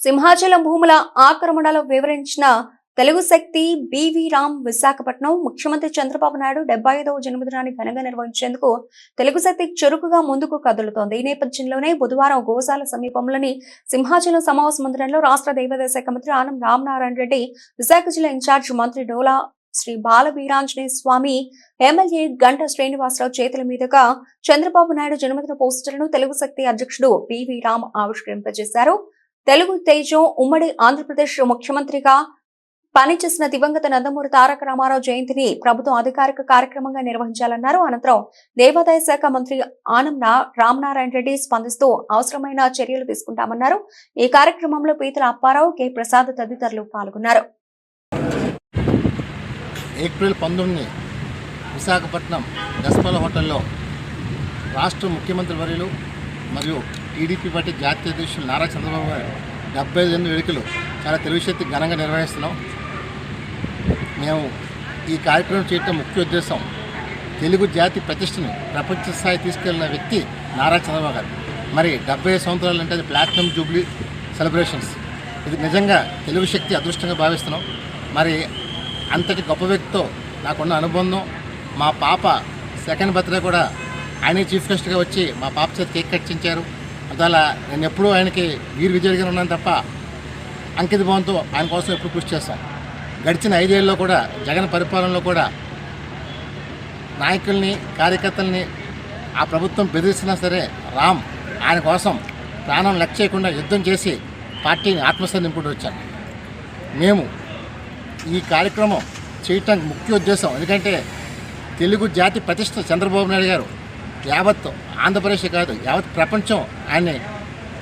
సింహాచలం భూముల ఆక్రమణలో వివరించిన తెలుగు శక్తి బివి రామ్ విశాఖపట్నం ముఖ్యమంత్రి చంద్రబాబు నాయుడు 75వ జన్మదినాన్ని ఘనంగా నిర్వహించేందుకు తెలుగు శక్తి చురుకుగా ముందుకు కదులుతోంది. ఈ నేపథ్యంలోనే బుధవారం గోశాల సమీపంలోని సింహాచలం సమావేశ మందిరంలో రాష్ట్ర దేవాదాయ శాఖ మంత్రి ఆనం రామనారాయణ రెడ్డి, విశాఖ జిల్లా ఇన్ఛార్జ్ మంత్రి డోలా శ్రీ బాలవీరాంజనేయ స్వామి, ఎమ్మెల్యే గంట శ్రీనివాసరావు చేతుల మీదుగా చంద్రబాబు నాయుడు జన్మదిన పోస్టర్లను తెలుగు శక్తి అధ్యక్షుడు బివి రామ్ ఆవిష్కరింపజేశారు. తెలుగు తేజం ఉమ్మడి ఆంధ్రప్రదేశ్ ముఖ్యమంత్రిగా పనిచేసిన దివంగత నందమూరి తారక రామారావు జయంతిని ప్రభుత్వం అధికారిక కార్యక్రమంగా నిర్వహించాలన్నారు. అనంతరం దేవాదాయ శాఖ మంత్రి ఆనం రామనారాయణ రెడ్డి స్పందిస్తూ అవసరమైన చర్యలు తీసుకుంటామన్నారు. ఈ కార్యక్రమంలో పీతల అప్పారావు, కె ప్రసాద్ తదితరులు పాల్గొన్నారు. ఏప్రిల్ 19 విశాఖపట్నం దస్పల హోటల్లో రాష్ట్ర ముఖ్యమంత్రి వర్యులు మరియు టీడీపీ పార్టీ జాతీయ అధ్యక్షులు నారా చంద్రబాబు గారు 78 వేడుకలు చాలా తెలుగు శక్తి ఘనంగా నిర్వహిస్తున్నాం. మేము ఈ కార్యక్రమం చేయటం ముఖ్య ఉద్దేశం తెలుగు జాతి ప్రతిష్టని ప్రపంచ స్థాయి తీసుకెళ్లిన వ్యక్తి నారా చంద్రబాబు గారు. మరి 70 సంవత్సరాలు అంటే అది ప్లాటినం జూబ్లీ సెలబ్రేషన్స్. ఇది నిజంగా తెలుగు శక్తి అదృష్టంగా భావిస్తున్నాం. మరి అంతటి గొప్ప వ్యక్తితో నాకున్న అనుబంధం, మా పాప సెకండ్ బర్త్డే కూడా ఆయనే చీఫ్ గెస్ట్గా వచ్చి మా పాప చేత కేక్ కట్టించారు. అందువల్ల నేను ఎప్పుడూ ఆయనకి వీరు విజయుడిగా ఉన్నాను తప్ప అంకిత భావంతో ఆయన కోసం ఎప్పుడు కృషి చేస్తాం. గడిచిన 5 ఏళ్ళలో కూడా జగన్ పరిపాలనలో కూడా నాయకుల్ని, కార్యకర్తల్ని ఆ ప్రభుత్వం బెదిరిస్తున్నా సరే రామ్ ఆయన కోసం ప్రాణం లెక్క చేయకుండా యుద్ధం చేసి పార్టీని ఆత్మస్థైర్యం నింపుకుంటూ వచ్చాను. మేము ఈ కార్యక్రమం చేయటానికి ముఖ్య ఉద్దేశం ఎందుకంటే తెలుగు జాతి ప్రతిష్ట చంద్రబాబు నాయుడు గారు యావత్ ఆంధ్రప్రదేశ్ కాదు యావత్ ప్రపంచం ఆయన్ని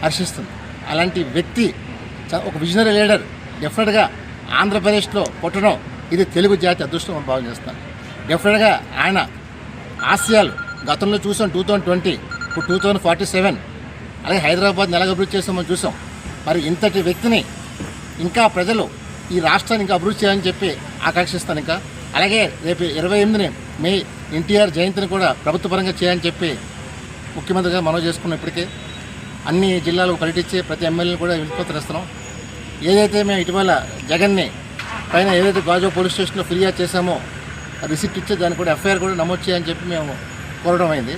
హర్షిస్తుంది. అలాంటి వ్యక్తి ఒక విజనరీ లీడర్ డెఫినెట్గా ఆంధ్రప్రదేశ్లో పుట్టడం ఇది తెలుగు జాతి అదృష్టం అని భావన చేస్తాను. డెఫినెట్గా ఆయన ఆశయాలు గతంలో చూసాం 2020, ఇప్పుడు 2047, అలాగే హైదరాబాద్ని ఎలాగ అభివృద్ధి చేస్తామని చూసాం. మరి ఇంతటి వ్యక్తిని ఇంకా ప్రజలు ఈ రాష్ట్రాన్ని ఇంకా అభివృద్ధి చేయాలని చెప్పి ఆకాంక్షిస్తాను. ఇంకా అలాగే రేపు 28 మే ఎన్టీఆర్ జయంతిని కూడా ప్రభుత్వపరంగా చేయాలని చెప్పి ముఖ్యమంత్రిగా మనవి చేసుకున్నాం. ఇప్పటికే అన్ని జిల్లాలు పర్యటించి ప్రతి ఎమ్మెల్యేని కూడా వినతిపత్రం. ఏదైతే మేము ఇటీవల జగన్ని పైన ఏదైతే గాజువా పోలీస్ స్టేషన్లో ఫిర్యాదు చేశామో రిసిప్ట్ ఇచ్చే దాన్ని కూడా ఎఫ్ఐఆర్ కూడా నమోదు చేయాలని చెప్పి మేము కోరడం అయింది.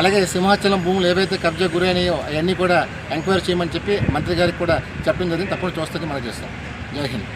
అలాగే సింహాచలం భూములు ఏవైతే కబ్జా గురైనాయో అవన్నీ కూడా ఎంక్వైరీ చేయమని చెప్పి మంత్రి గారికి కూడా చెప్పడం జరిగింది. తప్పకుండా చూస్తానికి మనం చేస్తాం. జై హింద్.